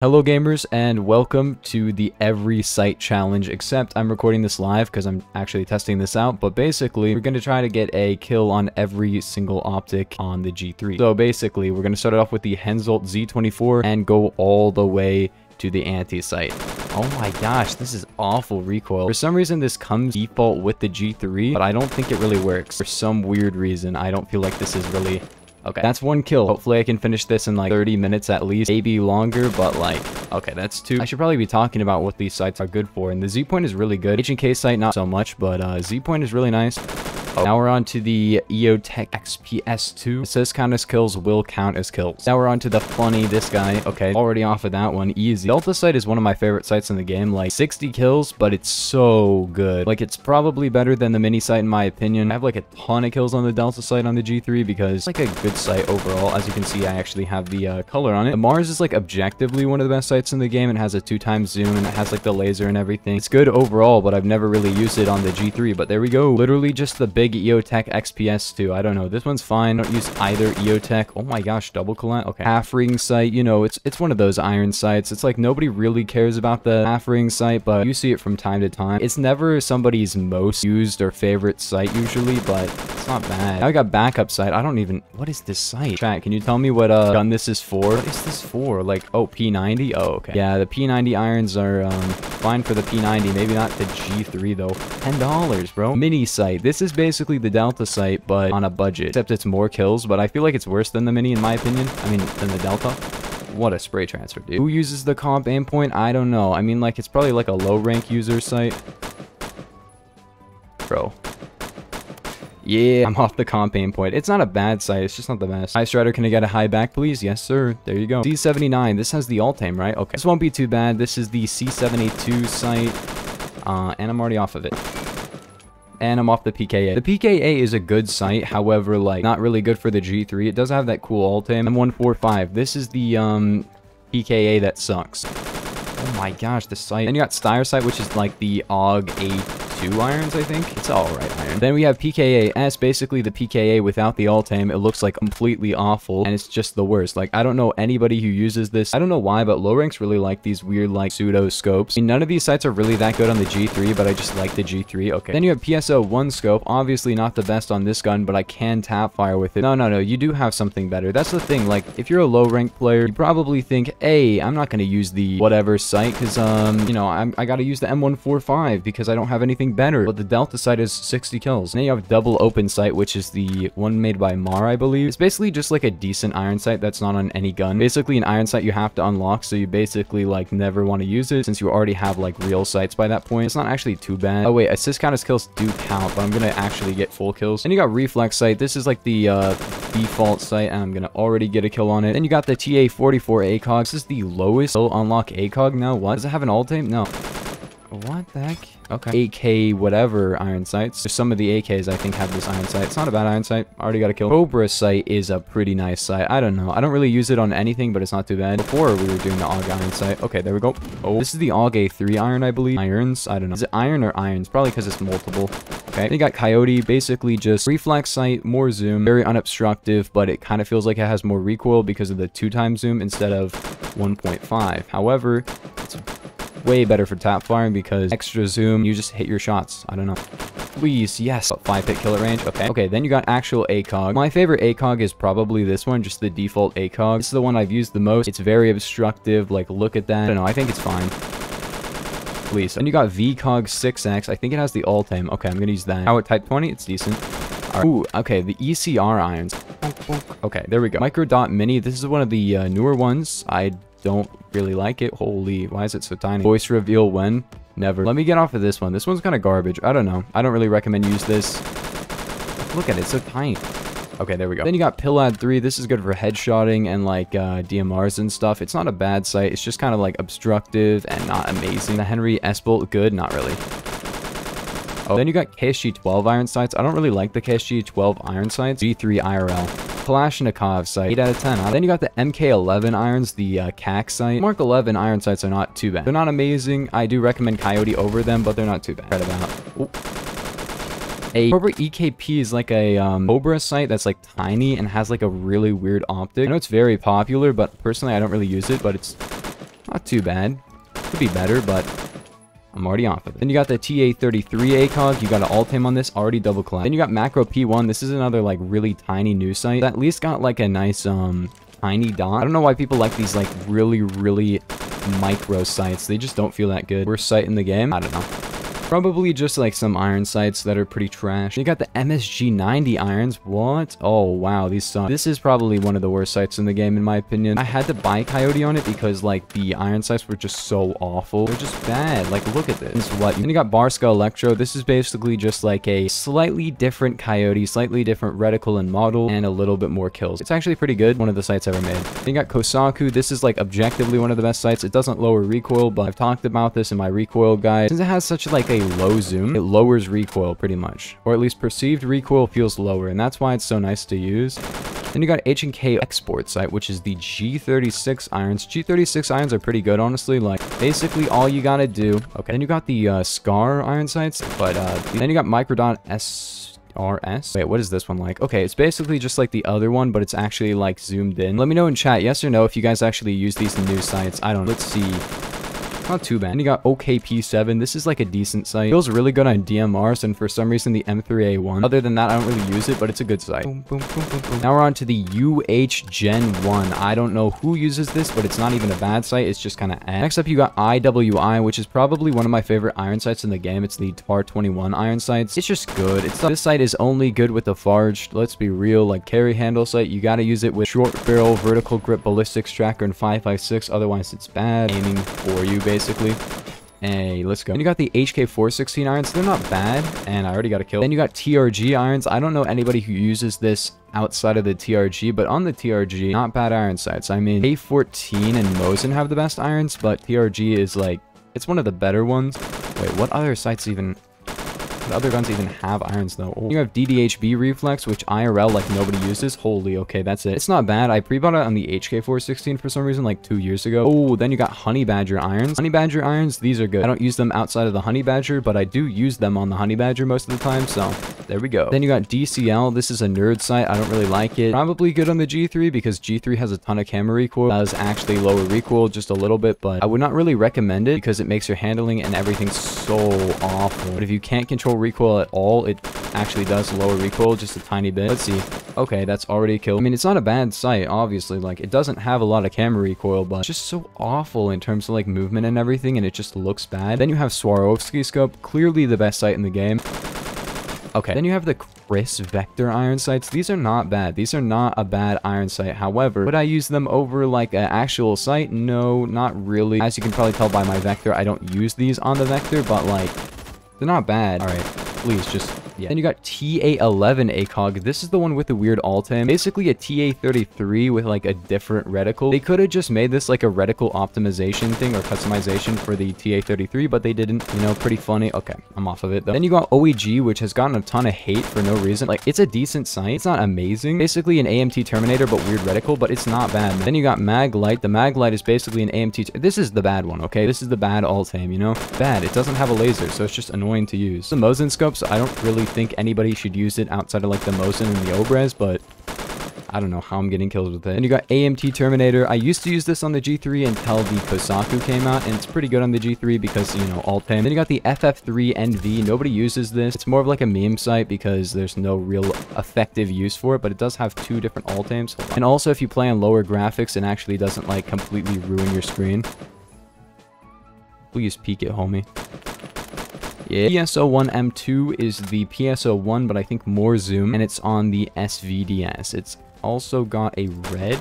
Hello gamers and welcome to the every site challenge, except I'm recording this live because I'm actually testing this out, but basically we're going to try to get a kill on every single optic on the G3. So basically we're going to start it off with the Hensoldt Z24 and go all the way to the anti-sight. Oh my gosh, this is awful recoil. For some reason this comes default with the G3, but I don't think it really works. For some weird reason, I don't feel like this is really... Okay, that's one kill. Hopefully I can finish this in like 30 minutes at least, maybe longer, but like, okay, that's two. I should probably be talking about what these sights are good for, and the Z-Point is really good. H&K sight, not so much, but Z-Point is really nice. Now we're on to the EOTech XPS2. It says count as kills, will count as kills. Now we're on to the funny, this guy. Okay, already off of that one, easy. Delta sight is one of my favorite sights in the game, like 60 kills, but it's so good. Like, it's probably better than the mini sight in my opinion. I have like a ton of kills on the Delta sight on the G3 because it's like a good sight overall. As you can see, I actually have the color on it. The Mars is like objectively one of the best sights in the game. It has a 2x zoom and it has like the laser and everything. It's good overall, but I've never really used it on the G3, but there we go. Literally just the big EOTech XPS2. I don't know. This one's fine. I don't use either EOTech. Oh my gosh, double collat. Okay. Half ring sight, you know, it's one of those iron sights. It's like nobody really cares about the half ring sight, but you see it from time to time. It's never somebody's most used or favorite sight usually, but it's not bad. Now I got backup sight. I don't even... What is this sight? Chat, can you tell me what gun this is for? What is this for? Like, oh, P90? Oh, okay. Yeah, the P90 irons are fine for the P90. Maybe not the G3 though. $10, bro. Mini sight. This is basically the Delta sight, but on a budget. Except it's more kills, but I feel like it's worse than the mini in my opinion. I mean, than the Delta. What a spray transfer, dude. Who uses the comp aim point? I don't know. I mean, like, it's probably like a low rank user sight. Bro. Yeah, I'm off the comp aim point. It's not a bad sight, it's just not the best. High Strider, can I get a high back, please? Yes, sir. There you go. C79, this has the alt aim, right? Okay. This won't be too bad. This is the C782 sight. And I'm already off of it. And I'm off the PKA. The PKA is a good sight, however, like, not really good for the G3. It does have that cool alt aim. M145. This is the, PKA that sucks. Oh my gosh, the sight. Then you got Steyr sight, which is like the AUG A2 irons, I think. It's all right iron. Then we have PKA S, basically the PKA without the alt aim. It looks like completely awful, and it's just the worst. Like, I don't know anybody who uses this. I don't know why, but low ranks really like these weird, like, pseudo scopes. I mean, none of these sights are really that good on the G3, but I just like the G3. Okay. Then you have PSO-1 scope. Obviously not the best on this gun, but I can tap fire with it. No, you do have something better. That's the thing. Like, if you're a low rank player, you probably think, hey, I'm not going to use the whatever sight, because, you know, I got to use the M145 because I don't have anything better. But the Delta sight is 60 kills. And then you have double open sight, which is the one made by Mar, I believe. It's basically just like a decent iron sight that's not on any gun. Basically an iron sight you have to unlock, so you basically like never want to use it since you already have like real sights by that point. It's not actually too bad. Oh wait, assist count as kills do count, but I'm gonna actually get full kills. And you got reflex sight. This is like the default sight, and I'm gonna already get a kill on it. Then you got the TA44 ACOG. This is the lowest unlock ACOG now. What? Does it have an alt aim? No. What the heck? Okay. AK whatever iron sights. There's some of the AKs I think have this iron sight. It's not a bad iron sight. Already got a kill. Cobra sight is a pretty nice sight. I don't know. I don't really use it on anything, but it's not too bad. Before we were doing the AUG iron sight. Okay, there we go. Oh, this is the AUG A3 iron, I believe. Irons? I don't know. Is it iron or irons? Probably because it's multiple. Okay. Then you got Coyote. Basically just reflex sight, more zoom. Very unobstructive, but it kind of feels like it has more recoil because of the 2x zoom instead of 1.5. However, it's way better for tap firing because extra zoom, you just hit your shots. I don't know. Please, yes. 5-hit kill at range. Okay, then you got actual ACOG. My favorite ACOG is probably this one, just the default ACOG. This is the one I've used the most. It's very obstructive. Like, look at that. I don't know. I think it's fine. Please. Then you got VCOG 6X. I think it has the alt aim. Okay, I'm gonna use that. Power type 20. It's decent. Right. Ooh, okay, the ECR irons. Okay, there we go. Micro Dot Mini. This is one of the newer ones. I don't really like it. Holy, why is it so tiny? Voice reveal when? Never. Let me get off of this one. This one's kind of garbage. I don't know. I don't really recommend use this. Look at it. It's so tiny. Okay, there we go. Then you got Pillad 3. This is good for headshotting and like DMRs and stuff. It's not a bad sight. It's just kind of like obstructive and not amazing. The Henry S-Bolt, good? Not really. Oh, then you got KSG 12 iron sights. I don't really like the KSG 12 iron sights. G3 IRL. Kalashnikov sight, 8 out of 10. Then you got the MK11 irons, the CAC sight. Mark 11 iron sights are not too bad. They're not amazing. I do recommend Coyote over them, but they're not too bad. Right about. Ooh. A Cobra EKP is like a Cobra sight that's like tiny and has like a really weird optic. I know it's very popular, but personally I don't really use it, but it's Not too bad. Could be better, but I'm already off of it. Then you got the TA33 ACOG. You got an alt-aim on this, already double collapse. Then you got Macro P1. This is another, like, really tiny news site. That at least got, like, a nice, tiny dot. I don't know why people like these, like, really, really micro sites. They just don't feel that good. Worst site in the game? I don't know. Probably just like some iron sites that are pretty trash. You got the MSG90 irons. What? Oh, wow. These suck. This is probably one of the worst sites in the game, in my opinion. I had to buy Coyote on it because, like, the iron sites were just so awful. They're just bad. Like, look at this. This is what? Then you got Barska Electro. This is basically just like a slightly different Coyote, slightly different reticle and model, and a little bit more kills. It's actually pretty good. One of the sites ever made. Then you got Kosaku. This is, like, objectively one of the best sites. It doesn't lower recoil, but I've talked about this in my recoil guide. Since it has such, like, a low zoom, it lowers recoil pretty much, or at least perceived recoil feels lower, and that's why it's so nice to use. Then you got H&K export site, which is the G36 irons. G36 irons are pretty good, honestly. Like, basically all you gotta do. Okay, then you got the Scar iron sites, but then you got Microdot SRS. Wait, what is this one like? Okay, it's basically just like the other one, but it's actually like zoomed in. Let me know in chat, yes or no, if you guys actually use these new sites. I don't know. Let's see. Not too bad. And you got OKP7. This is like a decent site. Feels really good on DMRs, and for some reason the M3A1. Other than that, I don't really use it, but it's a good site. Boom, boom, boom, boom, boom. Now we're on to the UH Gen 1. I don't know who uses this, but it's not even a bad site. It's just kind of eh. Next up, you got IWI, which is probably one of my favorite iron sites in the game. It's the TAR21 iron sites. It's just good. This site is only good with the Farge. Let's be real. Like, carry handle site, you got to use it with short barrel, vertical grip, ballistics tracker, and 5.56. Otherwise, it's bad. Aiming for you, basically. Hey, let's go. And you got the HK416 irons. They're not bad, and I already got a kill. Then you got TRG irons. I don't know anybody who uses this outside of the TRG, but on the TRG, not bad iron sites. I mean, A14 and Mosin have the best irons, but TRG is like, it's one of the better ones. Wait, what other sites even... What other guns even have irons though? Oh. You have DDHB Reflex, which IRL like nobody uses. Holy, okay, that's it. It's not bad. I pre-bought it on the HK416 for some reason like 2 years ago. Oh, then you got Honey Badger irons. Honey Badger irons, these are good. I don't use them outside of the Honey Badger, but I do use them on the Honey Badger most of the time, so there we go. Then you got DCL. This is a nerd site. I don't really like it. Probably good on the G3 because G3 has a ton of camera recoil. Does actually lower recoil just a little bit, but I would not really recommend it because it makes your handling and everything so awful. But if you can't control recoil at all, it actually does lower recoil just a tiny bit. Let's see. Okay, that's already a kill. I mean, it's not a bad sight, obviously. Like, it doesn't have a lot of camera recoil, but it's just so awful in terms of like movement and everything, and it just looks bad. Then you have Swarovski scope, clearly the best sight in the game. Okay, then you have the Chris Vector iron sights. These are not bad. These are not a bad iron sight. However, would I use them over like an actual sight? No, not really. As you can probably tell by my Vector, I don't use these on the Vector, but like, they're not bad. All right, please just, yeah. Then you got TA11 ACOG. This is the one with the weird alt-aim. Basically a TA33 with like a different reticle. They could have just made this like a reticle optimization thing or customization for the TA33, but they didn't. You know, pretty funny. Okay, I'm off of it though. Then you got OEG, which has gotten a ton of hate for no reason. Like, it's a decent sight. It's not amazing. Basically an AMT Terminator, but weird reticle, but it's not bad, man. Then you got Maglite. The Maglite is basically an AMT. This is the bad one, okay? This is the bad alt-aim, you know? Bad. It doesn't have a laser, so it's just annoying to use. The Mosin scopes, I don't really think anybody should use it outside of like the Mosin and the Obrez, but I don't know how I'm getting kills with it. And you got AMT Terminator. I used to use this on the G3 until the Kosaku came out, and it's pretty good on the G3 because, you know, alt-aim. Then you got the FF3 NV. Nobody uses this. It's more of like a meme site because there's no real effective use for it, but it does have 2 different alt-aims. And also, if you play on lower graphics, it actually doesn't like completely ruin your screen. Please peek it, homie. Yeah, PSO1M2 is the PSO1, but I think more zoom, and it's on the SVDS. It's also got a red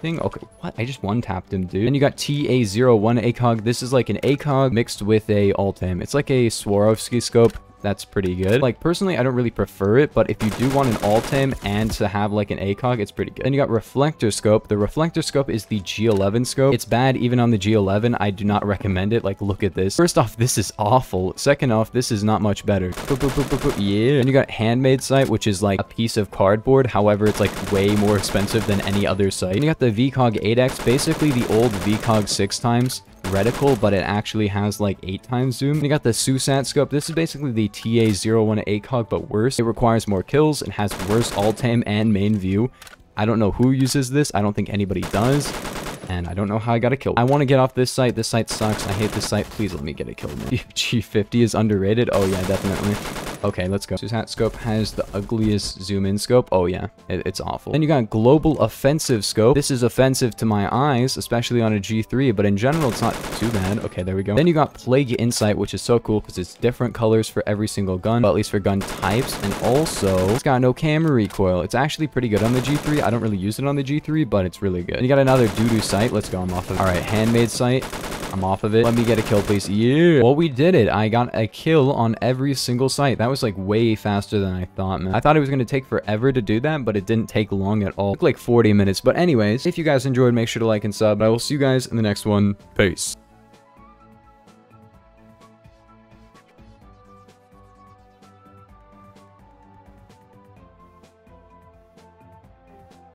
thing. Okay, what? I just one-tapped him, dude. Then you got TA01 ACOG. This is like an ACOG mixed with a alt-aim. It's like a Swarovski scope. That's pretty good. Like, personally, I don't really prefer it, but if you do want an alt-aim and to have like an ACOG, it's pretty good. Then you got reflector scope. The reflector scope is the G11 scope. It's bad even on the G11. I do not recommend it. Like, look at this. First off, this is awful. Second off, this is not much better. Yeah. And you got handmade sight, which is like a piece of cardboard. However, it's like way more expensive than any other sight. And you got the VCOG 8X, basically the old VCOG 6 times reticle, but it actually has like 8 times zoom. And you got the SUSAT scope. This is basically the TA01 ACOG, but worse. It requires more kills and has worse alt-aim and main view. I don't know who uses this. I don't think anybody does. And I don't know how I got a kill. I want to get off this site. This site sucks. I hate this site. Please let me get a kill, man. G50 is underrated. Oh, yeah, definitely. Okay, let's go. Susat scope has the ugliest zoom in scope. Oh, yeah, it's awful. Then you got global offensive scope. This is offensive to my eyes, especially on a G3, but in general, it's not too bad. Okay, there we go. Then you got plague insight, which is so cool because it's different colors for every single gun, but at least for gun types. And also, it's got no camera recoil. It's actually pretty good on the G3. I don't really use it on the G3, but it's really good. And you got another doo-doo sight. Let's go. I'm off of it. All right, handmade sight. I'm off of it. Let me get a kill, please. Yeah. Well, we did it. I got a kill on every single site. That was like way faster than I thought, man. I thought it was going to take forever to do that, but it didn't take long at all. It took like 40 minutes. But anyways, if you guys enjoyed, make sure to like and sub. I will see you guys in the next one. Peace.